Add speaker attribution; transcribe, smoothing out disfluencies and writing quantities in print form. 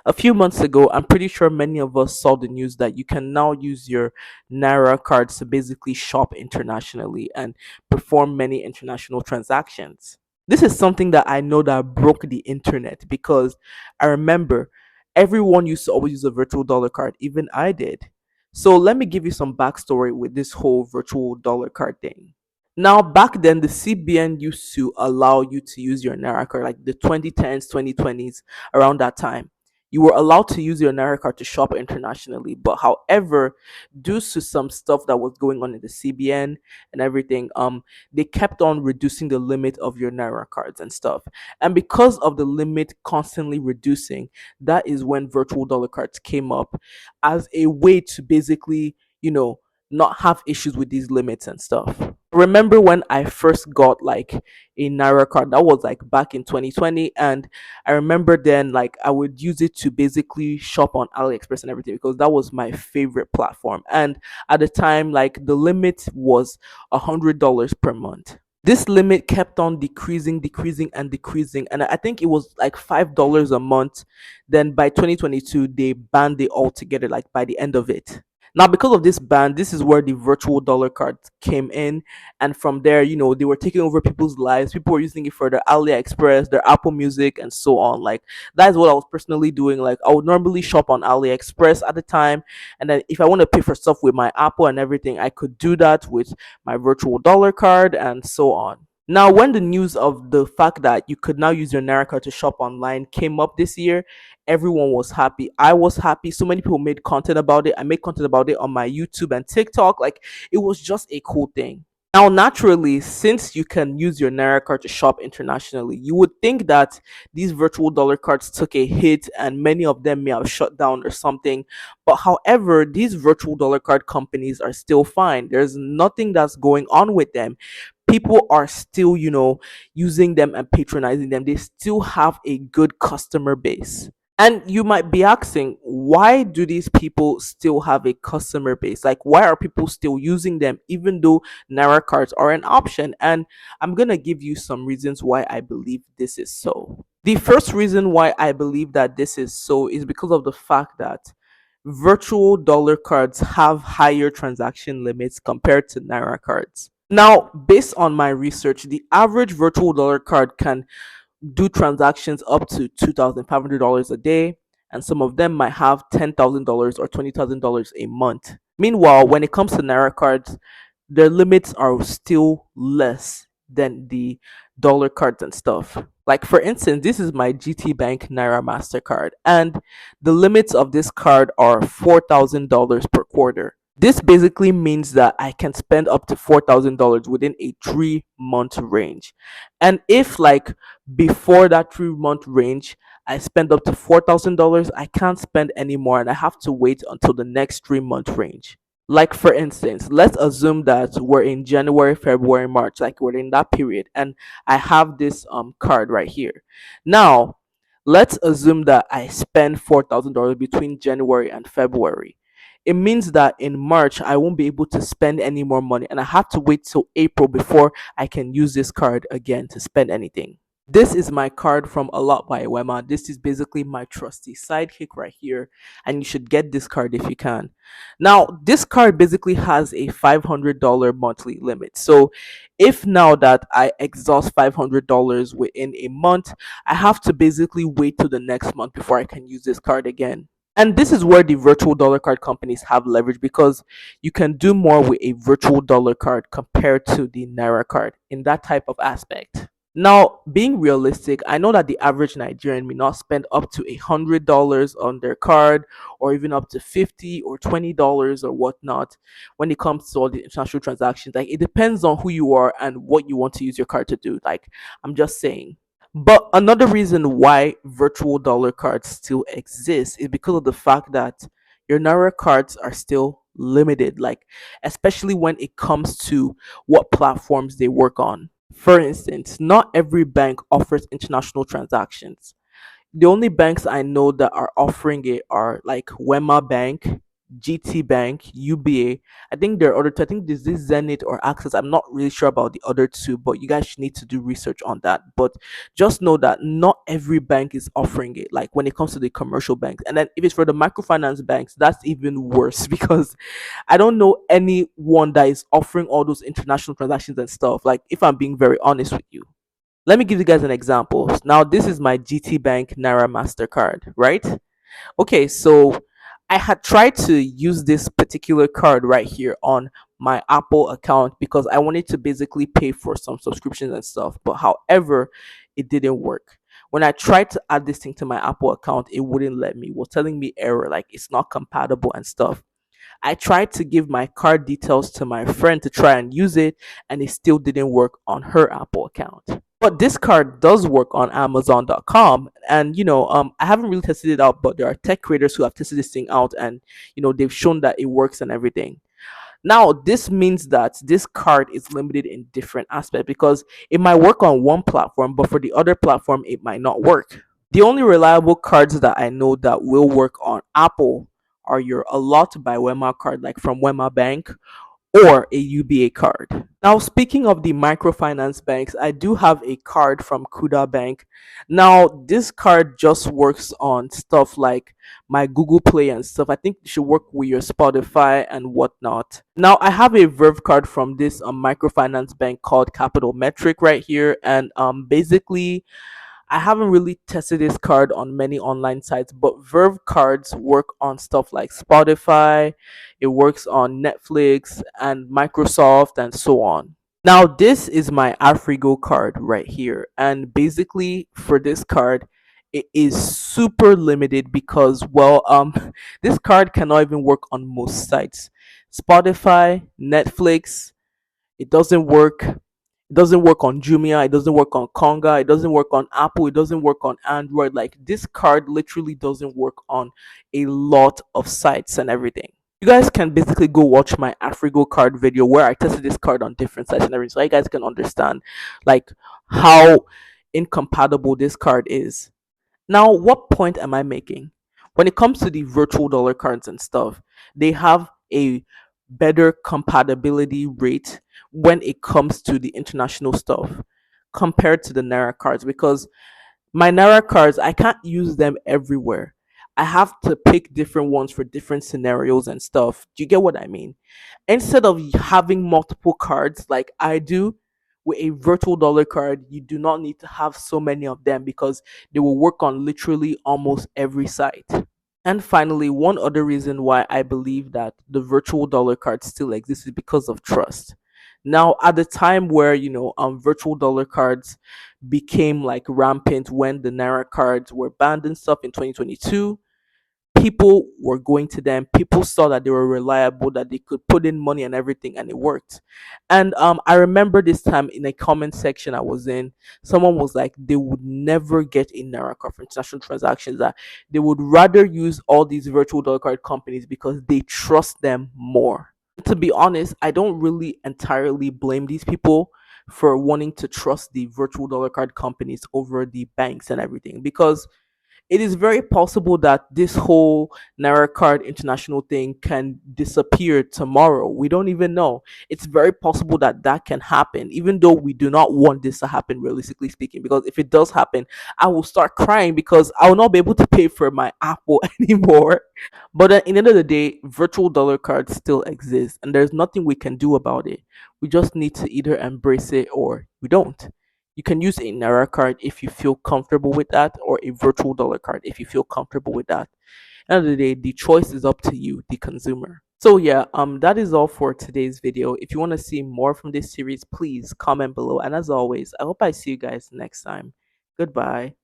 Speaker 1: A few months ago, I'm pretty sure many of us saw the news that you can now use your Naira cards to basically shop internationally and perform many international transactions. This is something that I know that broke the internet because I remember everyone used to always use a virtual dollar card, even I did. So let me give you some backstory with this whole virtual dollar card thing. Now, back then, the CBN used to allow you to use your Naira card, like the 2010s, 2020s, around that time. You were allowed to use your Naira card to shop internationally. But however, due to some stuff that was going on in the CBN and everything, they kept on reducing the limit of your Naira cards and stuff. And because of the limit constantly reducing, that is when virtual dollar cards came up as a way to basically, not have issues with these limits and stuff. Remember when I first got like a Naira card? That was like back in 2020, and I remember then like I would use it to basically shop on AliExpress and everything because that was my favorite platform. And at the time, like the limit was $100 per month. This limit kept on decreasing, decreasing, and decreasing, and I think it was like $5 a month. Then by 2022, they banned it altogether. Like by the end of it, now, because of this ban, this is where the virtual dollar card came in. And from there, they were taking over people's lives. People were using it for their AliExpress, their Apple Music, and so on. Like, that is what I was personally doing. Like, I would normally shop on AliExpress at the time. And then if I want to pay for stuff with my Apple and everything, I could do that with my virtual dollar card and so on. Now, when the news of the fact that you could now use your Naira card to shop online came up this year, everyone was happy. I was happy. So many people made content about it. I made content about it on my YouTube and TikTok. Like, it was just a cool thing. Now, naturally, since you can use your Naira card to shop internationally, you would think that these virtual dollar cards took a hit and many of them may have shut down or something. But however, these virtual dollar card companies are still fine. There's nothing that's going on with them. People are still, using them and patronizing them. They still have a good customer base. And you might be asking, why do these people still have a customer base? Like, why are people still using them even though Naira cards are an option? And I'm going to give you some reasons why I believe this is so. The first reason why I believe that this is so is because of the fact that virtual dollar cards have higher transaction limits compared to Naira cards. Now, based on my research, the average virtual dollar card can do transactions up to $2,500 a day, and some of them might have $10,000 or $20,000 a month. Meanwhile, when it comes to Naira cards, their limits are still less than the dollar cards and stuff. Like, for instance, this is my GT Bank Naira MasterCard, and the limits of this card are $4,000 per quarter. This basically means that I can spend up to $4,000 within a 3 month range. And if, like, before that 3 month range, I spend up to $4,000, I can't spend any more and I have to wait until the next 3 month range. Like, for instance, let's assume that we're in January, February, March, like we're in that period, and I have this card right here. Now, let's assume that I spend $4,000 between January and February. It means that in March I won't be able to spend any more money and I have to wait till April before I can use this card again to spend anything. This is my card from A Lot by Wema. This is basically my trusty sidekick right here, and you should get this card if you can. Now, this card basically has a $500 monthly limit. So, if now that I exhaust $500 within a month, I have to basically wait till the next month before I can use this card again. And this is where the virtual dollar card companies have leverage because you can do more with a virtual dollar card compared to the Naira card in that type of aspect. Now, being realistic, I know that the average Nigerian may not spend up to $100 on their card or even up to 50 or $20 or whatnot when it comes to all the international transactions. Like, it depends on who you are and what you want to use your card to do. Like, I'm just saying. But another reason why virtual dollar cards still exist is because of the fact that your Naira cards are still limited, like, especially when it comes to what platforms they work on. For instance, not every bank offers international transactions. The only banks I know that are offering it are like Wema Bank, GT Bank, UBA. I think there are other two. I think there's this Zenith or Access. I'm not really sure about the other two, but you guys need to do research on that. But just know that not every bank is offering it, like when it comes to the commercial banks. And then if it's for the microfinance banks, that's even worse because I don't know anyone that is offering all those international transactions and stuff. Like, if I'm being very honest with you. Let me give you guys an example. Now, this is my GT Bank Naira MasterCard, right? Okay, so I had tried to use this particular card right here on my Apple account because I wanted to basically pay for some subscriptions and stuff. But however, it didn't work. When I tried to add this thing to my Apple account, it wouldn't let me. It was telling me error, like it's not compatible and stuff. I tried to give my card details to my friend to try and use it, and it still didn't work on her Apple account. But this card does work on Amazon.com, and I haven't really tested it out, but there are tech creators who have tested this thing out, and they've shown that it works and everything. Now, this means that this card is limited in different aspects because it might work on one platform, but for the other platform, it might not work. The only reliable cards that I know that will work on Apple are your A Lot by Wema card, like from Wema Bank, or a UBA card. Now, speaking of the microfinance banks, I do have a card from Kuda Bank. Now, this card just works on stuff like my Google Play and stuff. I think it should work with your Spotify and whatnot. Now, I have a Verve card from this microfinance bank called Capital Metric right here, and basically I haven't really tested this card on many online sites, but Verve cards work on stuff like Spotify, it works on Netflix and Microsoft and so on. Now, this is my Afrigo card right here, and basically for this card, it is super limited because, well, this card cannot even work on most sites. Spotify, Netflix, it doesn't work. It doesn't work on Jumia. It doesn't work on Konga. It doesn't work on Apple. It doesn't work on Android. Like, this card literally doesn't work on a lot of sites and everything. You guys can basically go watch my Afrigo card video where I tested this card on different sites and everything, so you guys can understand like how incompatible this card is. Now, what point am I making? When it comes to the virtual dollar cards and stuff, they have a better compatibility rate when it comes to the international stuff compared to the Naira cards because my Naira cards, I can't use them everywhere. I have to pick different ones for different scenarios and stuff. Do you get what I mean? Instead of having multiple cards like I do with a virtual dollar card, you do not need to have so many of them because they will work on literally almost every site. And finally, one other reason why I believe that the virtual dollar card still exists is because of trust. Now, at the time where virtual dollar cards became like rampant when the Naira cards were banned and stuff in 2022, people were going to them. People saw that they were reliable, that they could put in money and everything, and it worked. And I remember this time in a comment section I was in, someone was like, they would never get a Naira card for international transactions. That they would rather use all these virtual dollar card companies because they trust them more. To be honest, I don't really entirely blame these people for wanting to trust the virtual dollar card companies over the banks and everything because it is very possible that this whole Naira card international thing can disappear tomorrow. We don't even know. It's very possible that that can happen, even though we do not want this to happen, realistically speaking. Because if it does happen, I will start crying because I will not be able to pay for my Apple anymore. But at the end of the day, virtual dollar cards still exist, and there's nothing we can do about it. We just need to either embrace it or we don't. You can use a Naira card if you feel comfortable with that, or a virtual dollar card if you feel comfortable with that. At the end of the day, the choice is up to you, the consumer. So yeah, that is all for today's video. If you want to see more from this series, please comment below. And as always, I hope I see you guys next time. Goodbye.